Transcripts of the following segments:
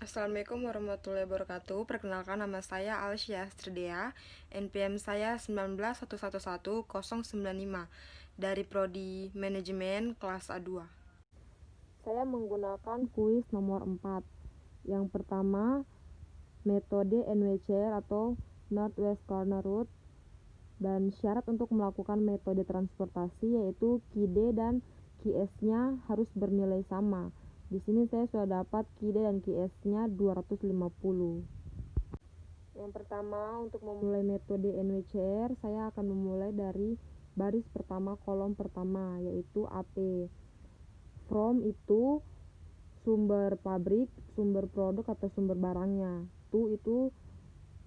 Assalamualaikum warahmatullahi wabarakatuh. Perkenalkan, nama saya Alsya Stridea. NPM saya 19111095 dari Prodi Manajemen kelas A2. Saya menggunakan kuis nomor 4. Yang pertama, metode NWCR atau Northwest Corner Route, dan syarat untuk melakukan metode transportasi yaitu QD dan QS-nya harus bernilai sama. Di sini saya sudah dapat QD dan QS-nya 250. Yang pertama, untuk memulai metode NWCR, saya akan memulai dari baris pertama kolom pertama, yaitu AP. From itu sumber pabrik, sumber produk atau sumber barangnya. To itu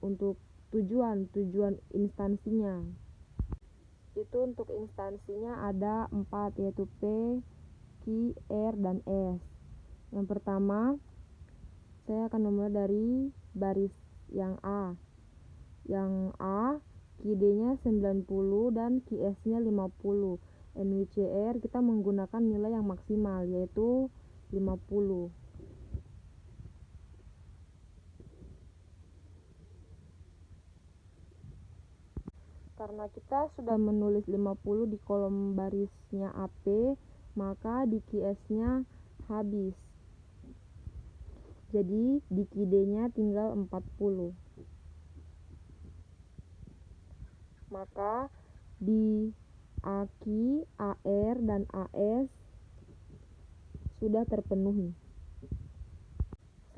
untuk tujuan instansinya. Itu untuk instansinya ada 4, yaitu P, Q, R, dan S. Yang pertama, saya akan memulai dari baris yang A. Yang A, QD-nya 90 dan QS-nya 50. NWCR kita menggunakan nilai yang maksimal, yaitu 50. Karena kita sudah menulis 50 di kolom barisnya AP, maka di QS-nya habis. Jadi di QD-nya tinggal 40. Maka di AK, AR, dan AS sudah terpenuhi.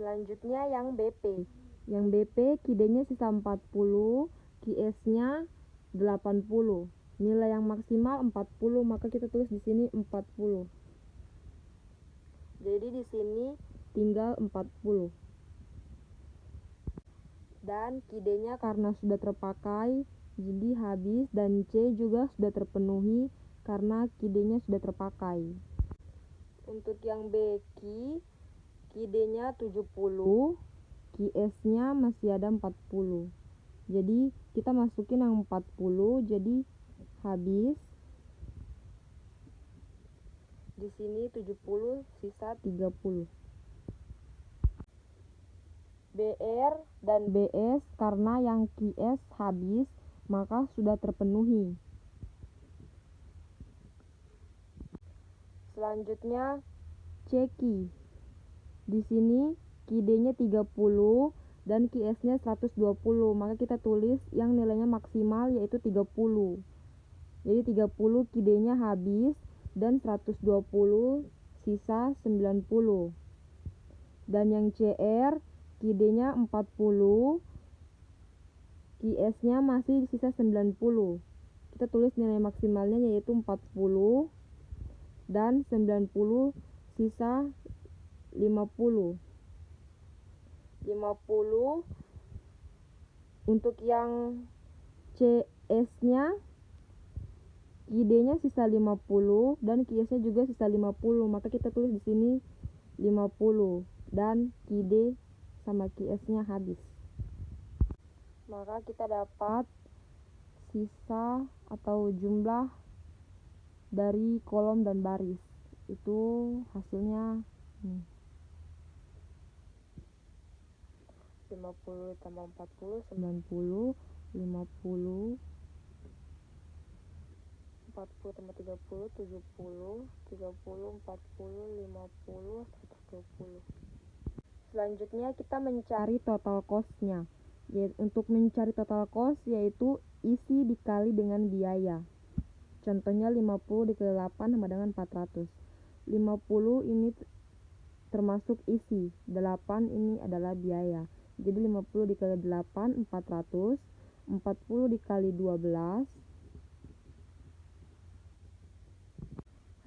Selanjutnya yang BP. Yang BP QD-nya sisa 40, QS-nya 80. Nilai yang maksimal 40, maka kita tulis di sini 40. Jadi di sini tinggal 40. Dan QD-nya karena sudah terpakai, jadi habis, dan C juga sudah terpenuhi karena QD-nya sudah terpakai. Untuk yang BQ, QD-nya 70, QS-nya masih ada 40. Jadi kita masukin yang 40, jadi habis. Di sini 70 sisa 30. BR dan BS karena yang QS habis, maka sudah terpenuhi. Selanjutnya CQ. Di sini QD-nya 30 dan QS-nya 120, maka kita tulis yang nilainya maksimal yaitu 30. Jadi 30 QD-nya habis dan 120 sisa 90. Dan yang CR QD-nya 40, QS-nya masih sisa 90. Kita tulis nilai maksimalnya yaitu 40 dan 90 sisa 50. 50 untuk yang CS-nya QD-nya sisa 50 dan QS-nya juga sisa 50, maka kita tulis di sini 50 dan QD sama QS-nya habis. Maka kita dapat sisa atau jumlah dari kolom dan baris. Itu hasilnya 50 tambah 40, 90, 50, 40 tambah 30, 70, 30, 40, 50, 120. Selanjutnya kita mencari total cost-nya. Untuk mencari total cost yaitu isi dikali dengan biaya. Contohnya 50 dikali 8 sama dengan 400. 50 ini termasuk isi, 8 ini adalah biaya. Jadi 50 dikali 8 400, 40 dikali 12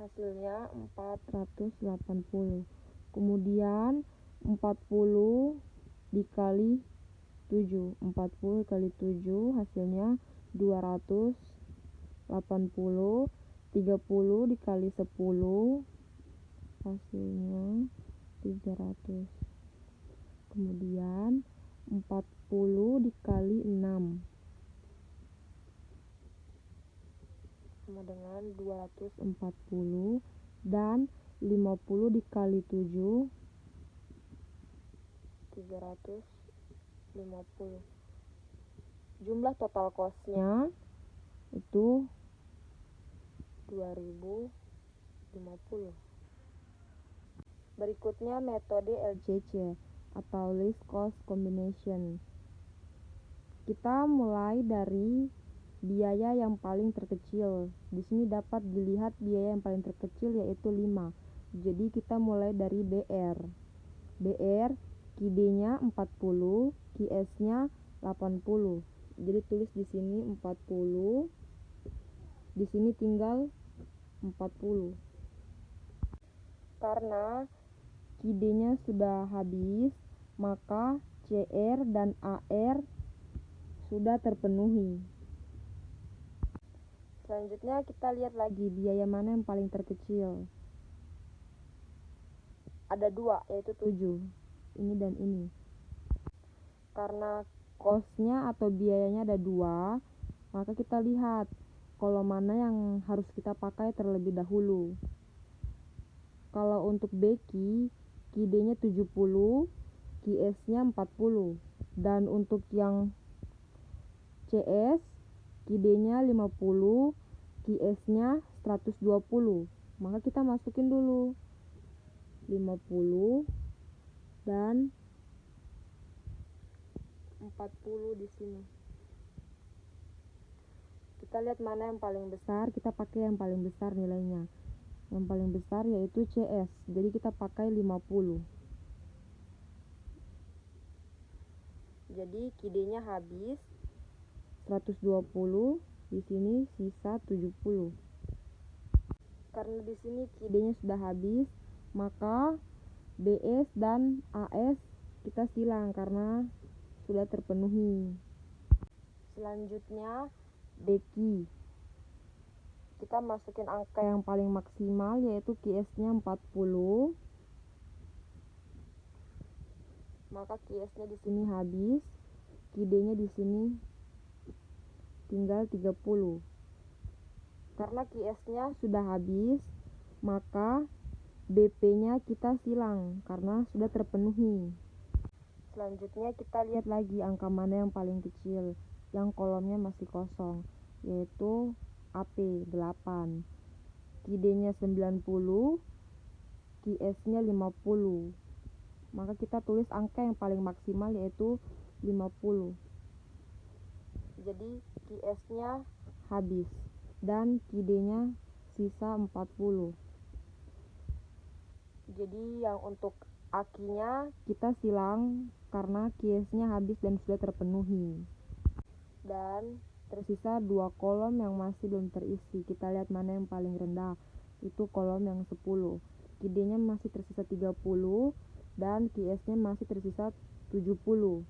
hasilnya 480. Kemudian 40 dikali 7, 40 kali 7 hasilnya 280, 30 dikali 10 hasilnya 300. Kemudian 40 dikali 6 sama dengan 240, dan 50 dikali 7 350. Jumlah total cost-nya itu 2050. Berikutnya metode LCC atau Least Cost Combination. Kita mulai dari biaya yang paling terkecil. Di sini dapat dilihat biaya yang paling terkecil yaitu 5. Jadi kita mulai dari BR. BR QD-nya 40, QS-nya 80. Jadi tulis di sini 40. Di sini tinggal 40. Karena QD-nya sudah habis, maka CR dan AR sudah terpenuhi. Selanjutnya kita lihat lagi biaya mana yang paling terkecil. Ada 2, yaitu 7. Ini dan ini. Karena cost-nya atau biayanya ada 2, maka kita lihat kolom mana yang harus kita pakai terlebih dahulu. Kalau untuk BQ, QD-nya 70, QS-nya 40. Dan untuk yang CS, QD-nya 50, QS-nya 120. Maka kita masukin dulu 50 dan 40 di sini. Kita lihat mana yang paling besar, kita pakai yang paling besar nilainya. Yang paling besar yaitu CS. Jadi kita pakai 50. Jadi QD-nya habis 120, di sini sisa 70. Karena di sini QD-nya sudah habis, maka BS dan AS kita silang karena sudah terpenuhi. Selanjutnya BQ. Kita masukin angka yang paling maksimal yaitu QS-nya 40. Maka QS-nya di sini habis, QD-nya di sini tinggal 30. Karena QS-nya sudah habis, maka BP-nya kita silang karena sudah terpenuhi. Selanjutnya kita lihat lagi angka mana yang paling kecil, yang kolomnya masih kosong, yaitu AP 8. QD-nya 90, QS-nya 50. Maka kita tulis angka yang paling maksimal yaitu 50. Jadi QS-nya habis dan QD-nya sisa 40. Jadi yang untuk AQ-nya kita silang karena QS-nya habis dan sudah terpenuhi. Dan tersisa 2 kolom yang masih belum terisi. Kita lihat mana yang paling rendah. Itu kolom yang 10. QD-nya masih tersisa 30 dan QS-nya masih tersisa 70.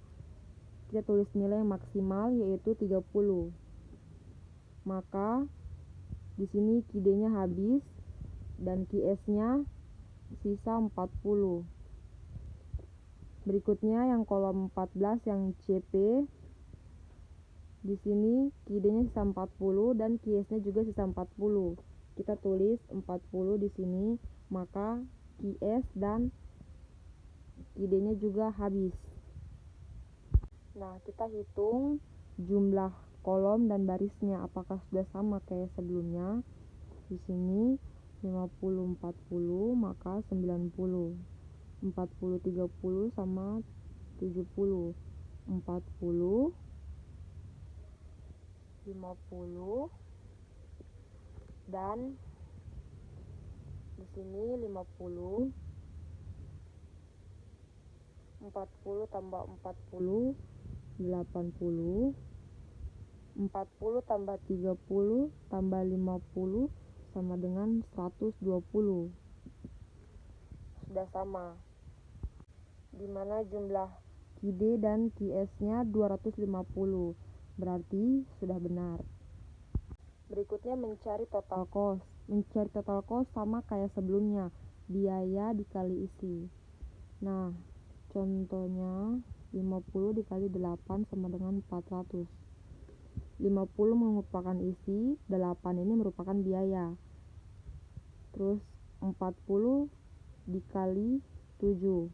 Kita tulis nilai yang maksimal yaitu 30. Maka di sini QD-nya habis dan QS-nya sisa 40. Berikutnya yang kolom 14 yang CP. Di sini QD-nya sisa 40 dan QS-nya juga sisa 40. Kita tulis 40 di sini, maka QS dan QD-nya juga habis. Nah, kita hitung jumlah kolom dan barisnya apakah sudah sama kayak sebelumnya. Di sini 50 40 maka 90. 40 30 sama 70. 40 50 dan di sini 50. 40 tambah 40 80. 40 tambah 30 tambah 50 sama dengan 120. Sudah sama. Dimana jumlah QD dan QS-nya 250. Berarti sudah benar. Berikutnya mencari total cost. Mencari total cost sama kayak sebelumnya, biaya dikali isi. Nah, contohnya 50 dikali 8 sama dengan 400. 50 merupakan isi, 8 ini merupakan biaya. Terus 40 dikali 7.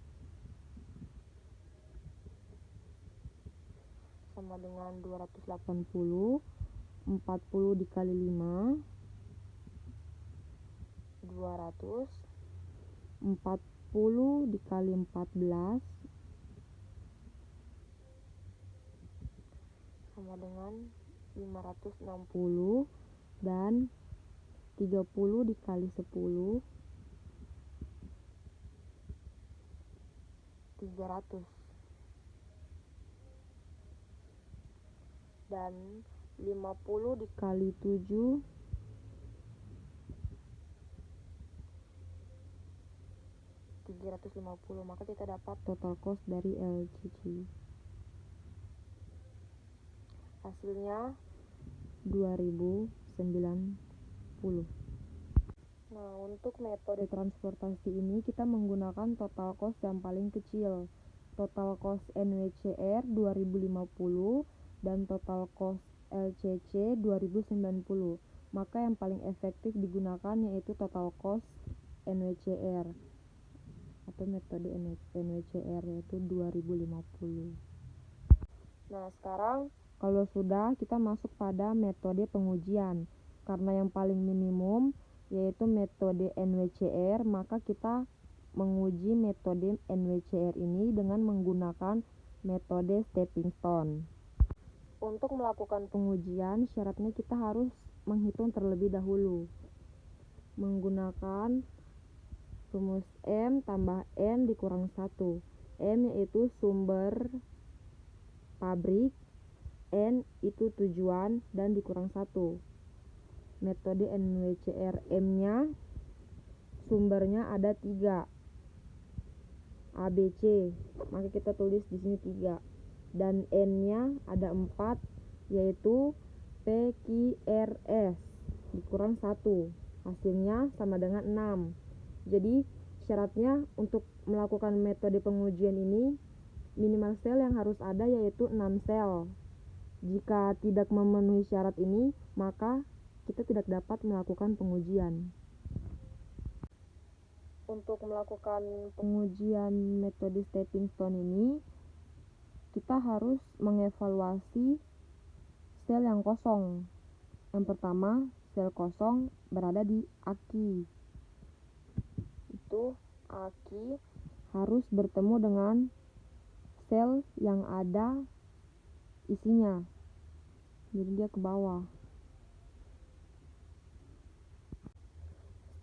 sama dengan 280. 40 dikali 5 200. 40 dikali 14 sama dengan 560, dan 30 dikali 10 300, dan 50 dikali 7 350. Maka kita dapat total cost dari LCC. Hasilnya 2090. Nah, untuk metode transportasi ini kita menggunakan total cost yang paling kecil. Total cost NWCR 2050 dan total cost LCC 2090. Maka yang paling efektif digunakan yaitu total cost NWCR atau metode NWCR, yaitu 2050. Nah, sekarang kalau sudah, kita masuk pada metode pengujian. Karena yang paling minimum yaitu metode NWCR, maka kita menguji metode NWCR ini dengan menggunakan metode stepping stone. Untuk melakukan pengujian, syaratnya kita harus menghitung terlebih dahulu menggunakan rumus M tambah N dikurang 1. M yaitu sumber pabrik, N itu tujuan, dan dikurang 1. Metode NWCR, M-nya sumbernya ada 3, A, B, C, maka kita tulis di sini 3. Dan N-nya ada 4, yaitu P, Q, R, S dikurang 1. Hasilnya sama dengan 6. Jadi syaratnya untuk melakukan metode pengujian ini, minimal sel yang harus ada yaitu 6 sel. Jika tidak memenuhi syarat ini, maka kita tidak dapat melakukan pengujian. Untuk melakukan pengujian metode stepping stone ini, kita harus mengevaluasi sel yang kosong. Yang pertama, sel kosong berada di aki. Itu aki harus bertemu dengan sel yang ada isinya. Jadi dia ke bawah.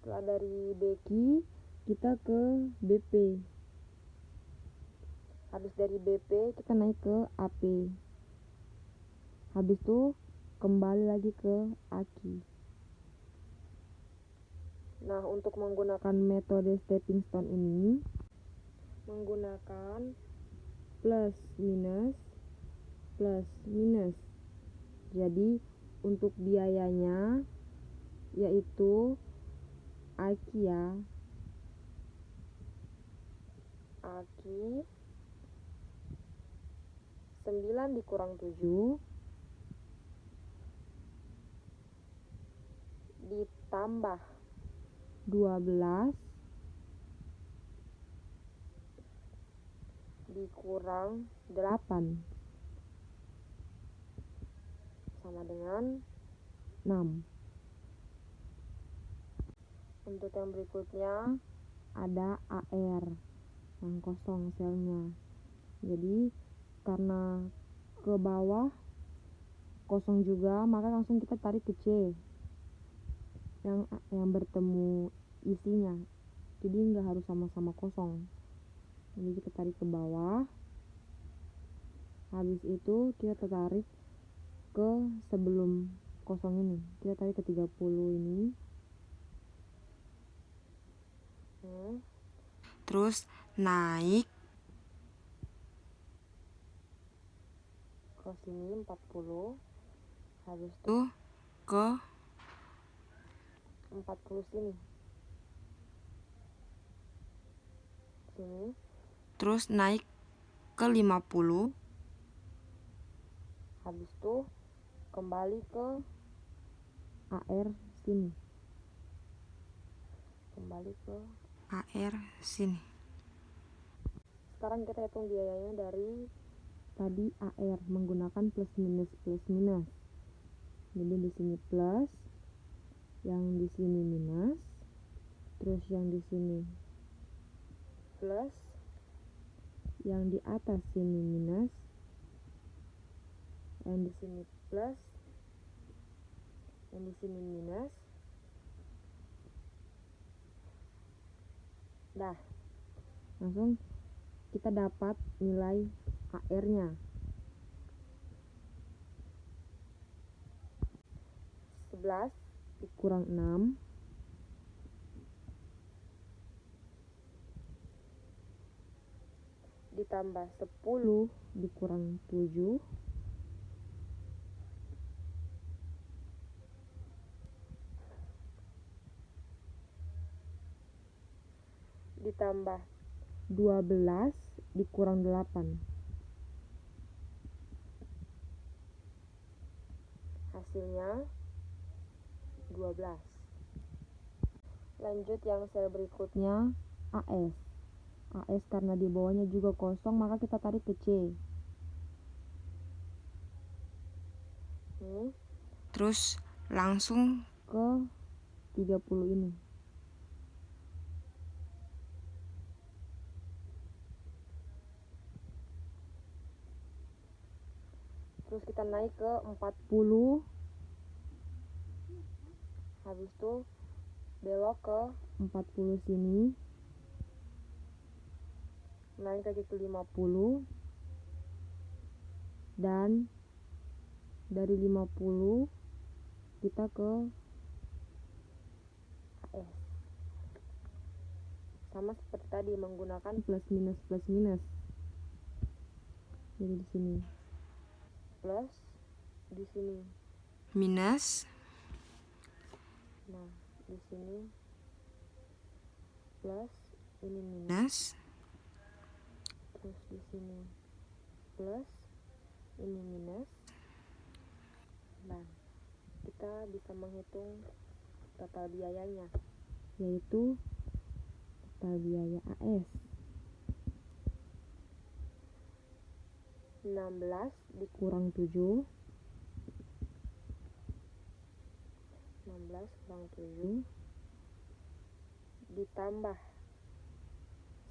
Setelah dari BQ, kita ke BP. Habis dari BP, kita naik ke AP. Habis itu kembali lagi ke aki. Nah, untuk menggunakan metode stepping stone ini menggunakan plus minus. Jadi untuk biayanya yaitu aki ya. Aki 9 dikurang 7 ditambah 12 dikurang 8 sama dengan 6. Untuk yang berikutnya ada AR yang kosong selnya. Jadi karena ke bawah kosong juga, maka langsung kita tarik ke C yang bertemu isinya. Jadi nggak harus sama-sama kosong. Jadi kita tarik ke bawah. Habis itu kita tarik ke sebelum kosong ini. Kita tarik ke 30 ini. Terus naik ke sini 40. Habis itu ke 40 sini. Terus naik ke 50. Habis itu kembali ke AR sini. Sekarang kita hitung biayanya dari tadi AR menggunakan plus minus. Jadi di sini plus, yang di sini minus, terus yang di sini plus, yang di atas sini minus, yang di sini plus, yang di sini minus. Dah, langsung kita dapat nilai AR-nya. 11 dikurang 6 ditambah 10 dikurang 7 ditambah 12 dikurang 8. Hasilnya 12. Lanjut yang sel berikutnya, AS. AS karena di bawahnya juga kosong, maka kita tarik ke C. Terus langsung ke 30 ini. Terus kita naik ke 40. Habis itu belok ke 40 sini. Naik lagi ke 50. Dan dari 50 kita ke AS. Sama seperti tadi menggunakan plus minus. Jadi di sini plus, di sini minus. Nah, di sini plus, ini minus. Terus di sini plus, ini minus. Dan kita bisa menghitung total biayanya, yaitu total biaya AS 16 dikurang 7. 16 kurang 7 ditambah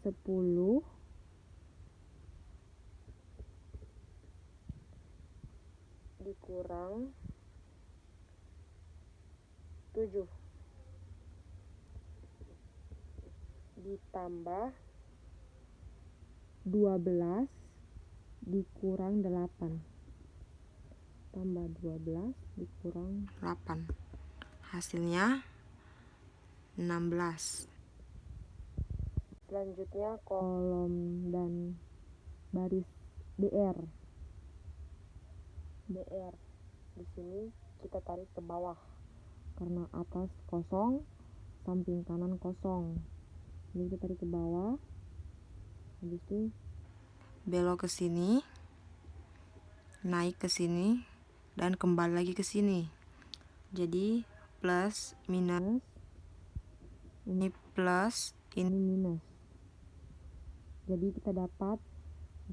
10 dikurang 7 ditambah 12 dikurang 8. Tambah 12 dikurang 8. Hasilnya 16. Selanjutnya kolom dan baris BR. Di sini kita tarik ke bawah karena atas kosong, samping kanan kosong. Jadi kita tarik ke bawah. Habis itu belok ke sini, naik ke sini, dan kembali lagi ke sini. Jadi plus minus, ini plus, ini minus. Jadi kita dapat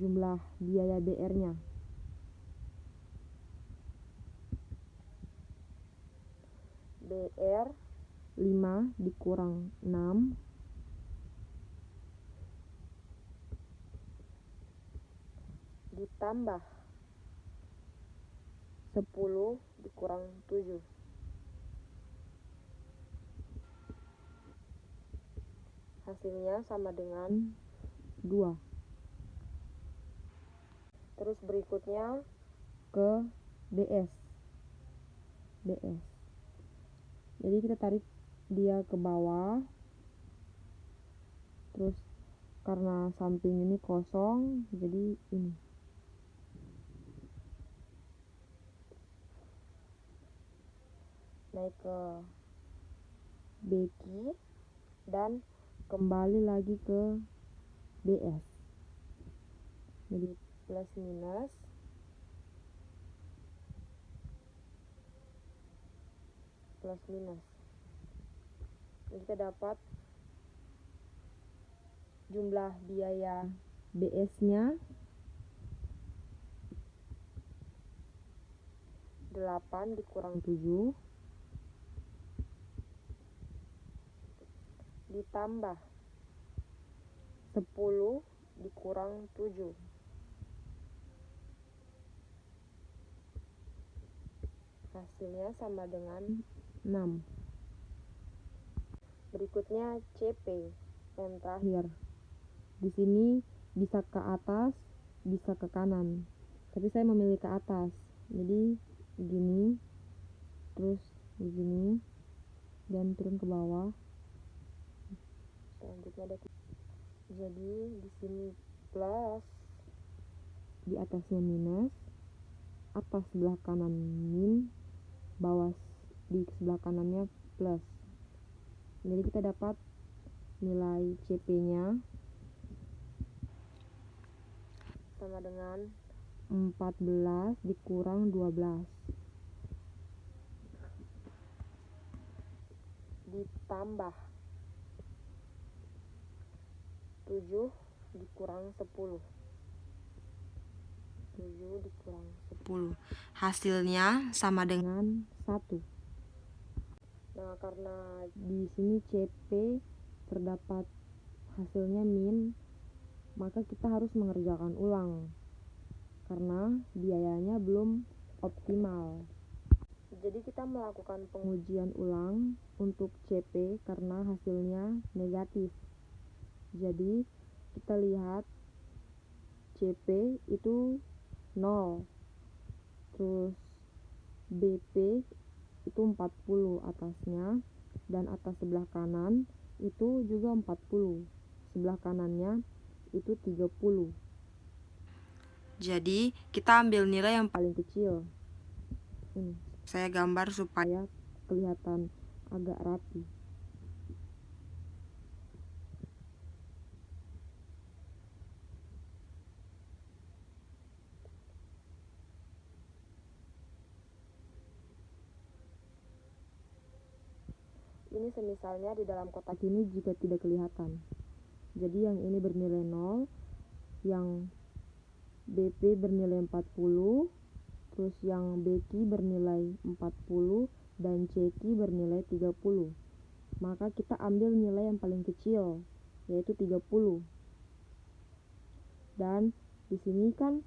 jumlah biaya BR-nya. BR 5 dikurang 6 ditambah 10 dikurang 7. Hasilnya sama dengan 2. Terus berikutnya ke BS. Jadi kita tarik dia ke bawah. Terus karena samping ini kosong, jadi ini. Naik ke BQ dan kembali lagi ke BS. Jadi plus minus, jadi kita dapat jumlah biaya BS-nya 8 dikurang 7 ditambah 10 dikurang 7. Hasilnya sama dengan 6. Berikutnya CP yang terakhir. Di sini bisa ke atas, bisa ke kanan. Tapi saya memilih ke atas. Jadi begini, terus begini, dan turun ke bawah. Selanjutnya ada jadi di sini plus, di atasnya minus, atas sebelah kanan min, bawah di sebelah kanannya plus. Jadi kita dapat nilai CP-nya sama dengan 14 dikurang 12 ditambah 7 dikurang 10. 7 dikurang 10. Hasilnya sama dengan 1. Nah, karena di sini CP terdapat hasilnya min, maka kita harus mengerjakan ulang karena biayanya belum optimal. Jadi kita melakukan pengujian ulang untuk CP karena hasilnya negatif. Jadi kita lihat CP itu 0, terus BP itu 40 atasnya, dan atas sebelah kanan itu juga 40, sebelah kanannya itu 30. Jadi kita ambil nilai yang paling kecil. Ini saya gambar supaya kelihatan agak rapi. Ini semisalnya di dalam kotak ini jika tidak kelihatan. Jadi yang ini bernilai 0, yang BP bernilai 40, terus yang BQ bernilai 40, dan CQ bernilai 30. Maka kita ambil nilai yang paling kecil, yaitu 30. Dan di sini kan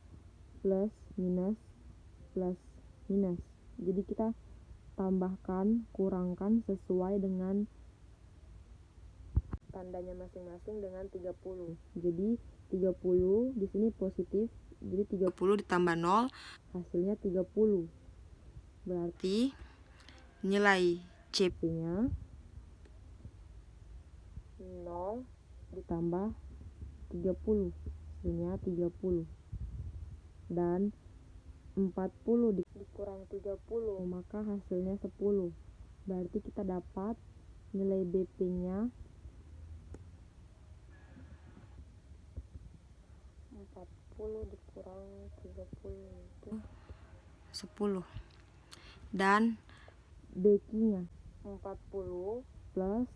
plus minus plus minus. Jadi kita tambahkan, kurangkan sesuai dengan tandanya masing-masing dengan 30. Jadi 30 di sini positif, jadi 30 ditambah 0 hasilnya 30. Berarti nilai CP-nya 0 ditambah 30, hasilnya 30. Dan 40 dikurang 30, maka hasilnya 10. Berarti kita dapat nilai BP-nya 40 dikurang 30 itu 10. Dan BQ-nya 40 plus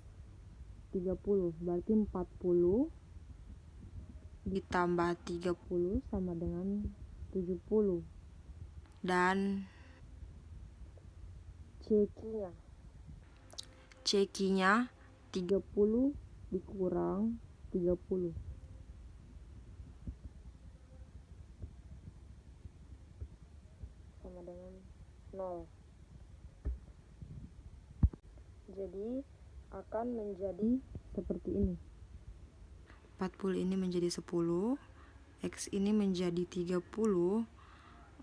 30, berarti 40 ditambah 30 sama dengan 70. Dan CQ-nya 30 dikurang 30 sama dengan 0. Jadi akan menjadi seperti ini. 40 ini menjadi 10, X ini menjadi 30,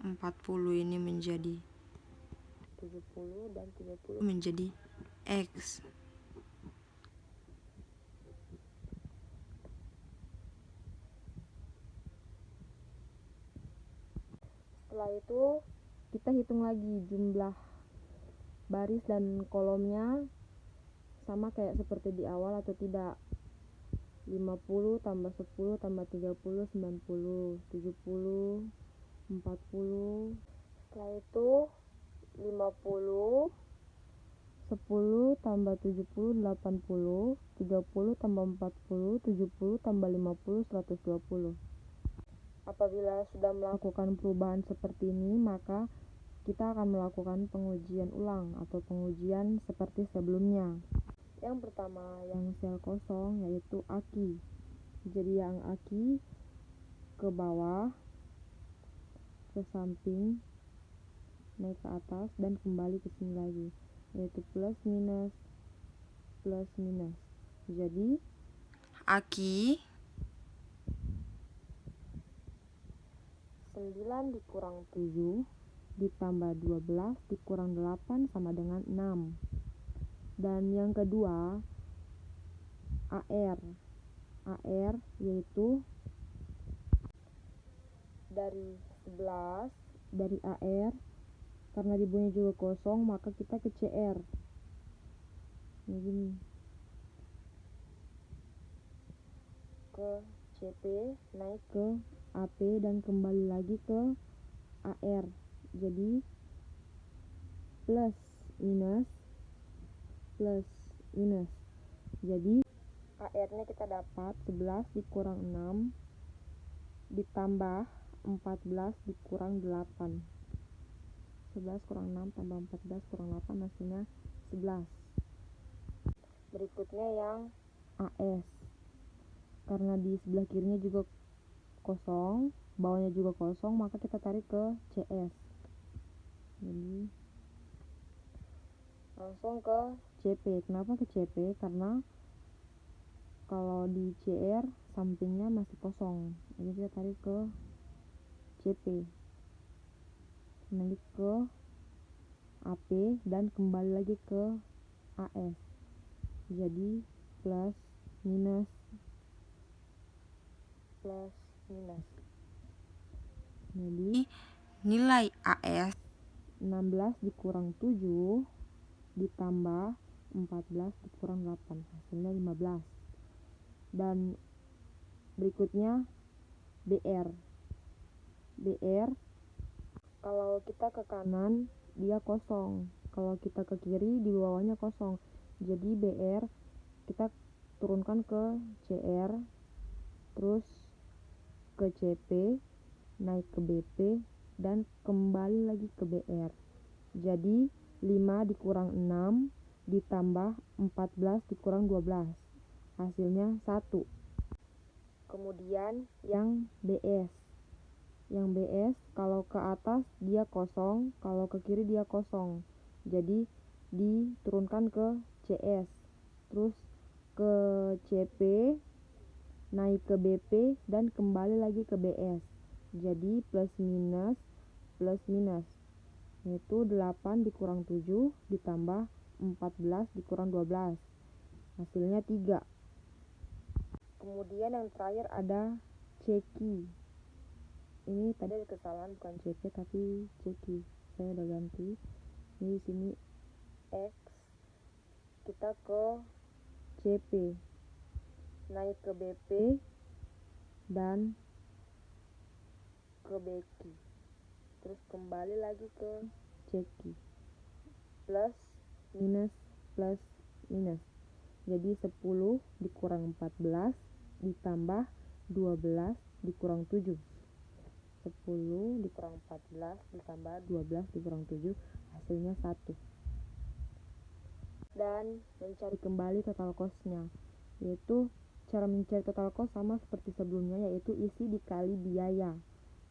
40 ini menjadi 70, dan 30 menjadi X. Setelah itu kita hitung lagi jumlah baris dan kolomnya sama kayak seperti di awal atau tidak. 50 tambah 10 tambah 30, 90, 70, 40. Setelah itu 50, 10 tambah 70, 80, 30 tambah 40, 70 tambah 50, 120. Apabila sudah melakukan perubahan seperti ini, maka kita akan melakukan pengujian ulang atau pengujian seperti sebelumnya. Yang pertama, yang sel kosong yaitu aki. Jadi yang aki ke bawah, ke samping, naik ke atas, dan kembali ke sini lagi, yaitu plus minus, plus minus. Jadi aki 9 dikurang 7 ditambah 12 dikurang 8 sama dengan 6. Dan yang kedua, AR. AR yaitu dari 11, dari AR, karena dibuatnya juga kosong, maka kita ke CR. Ini gini. Ke CP, naik ke AP, dan kembali lagi ke AR. Jadi plus minus, plus minus. Jadi AR-nya kita dapat 11 dikurang 6 ditambah 14 dikurang 8. 11 kurang 6 tambah 14 kurang 8 hasilnya 11. Berikutnya yang AS. Karena di sebelah kirinya juga kosong, bawahnya juga kosong, maka kita tarik ke CS. Jadi langsung ke CP. Kenapa ke CP? Karena kalau di CR sampingnya masih kosong, jadi kita tarik ke CP, naik ke AP, dan kembali lagi ke AS. Jadi plus minus, plus minus. Jadi nilai AS 16 dikurang 7 ditambah 14 dikurang 8, hasilnya 15. Dan berikutnya BR. BR kalau kita ke kanan dia kosong, kalau kita ke kiri di bawahnya kosong. Jadi BR kita turunkan ke CR, terus ke CP, naik ke BP, dan kembali lagi ke BR. Jadi 5 dikurang 6 ditambah 14 dikurang 12, hasilnya 1. Kemudian yang BS. Yang BS kalau ke atas dia kosong, kalau ke kiri dia kosong. Jadi diturunkan ke CS, terus ke CP, naik ke BP, dan kembali lagi ke BS. Jadi plus minus, plus minus, yaitu 8 dikurang 7 ditambah 14 dikurang 12, hasilnya 3. Kemudian yang terakhir ada ceki. Ini tadi ada kesalahan, bukan CP tapi ceki, saya udah ganti. Ini di sini X, kita ke CP, naik ke BP, dan ke beki, terus kembali lagi ke ceki, plus minus, plus minus. Jadi 10 dikurang 14 ditambah 12 dikurang 7. 10 dikurang 14 ditambah 12 dikurang 7, hasilnya 1. Dan mencari kembali total cost-nya, yaitu cara mencari total cost sama seperti sebelumnya, yaitu isi dikali biaya.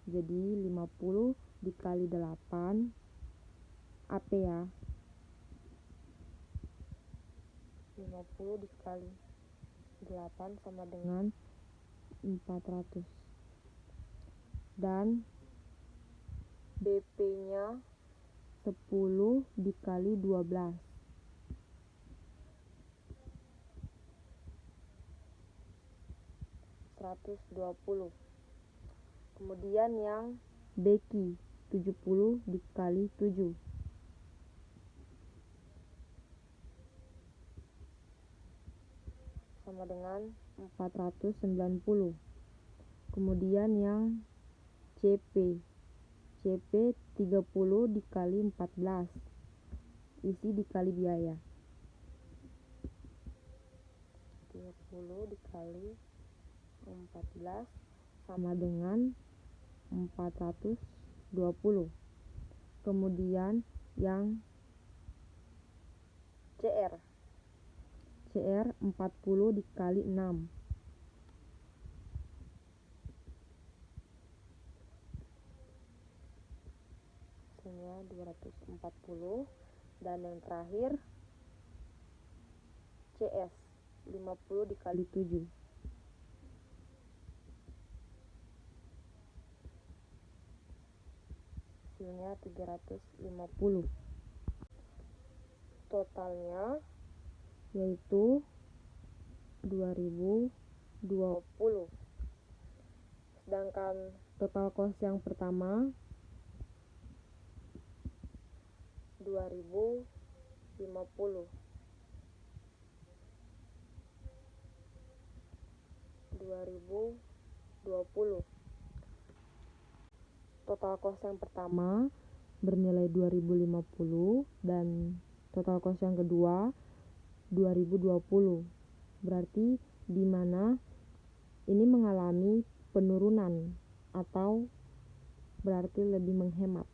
Jadi 50 dikali 8 AP ya, 50 dikali 8 sama dengan 400. Dan BP nya 10 dikali 12, 120. Kemudian yang beki 70 dikali 7, sama dengan 490. Kemudian yang CP 30 dikali 14, isi dikali biaya, 30 dikali 14 sama dengan 420. Kemudian yang CR 40 dikali 6. Hasilnya 240. Dan yang terakhir CS 50 dikali 7. Hasilnya 350. Totalnya yaitu 2020. Sedangkan total cost yang pertama 2050. Total cost yang pertama bernilai 2050 dan total cost yang kedua 2020. Berarti di mana ini mengalami penurunan atau berarti lebih menghemat.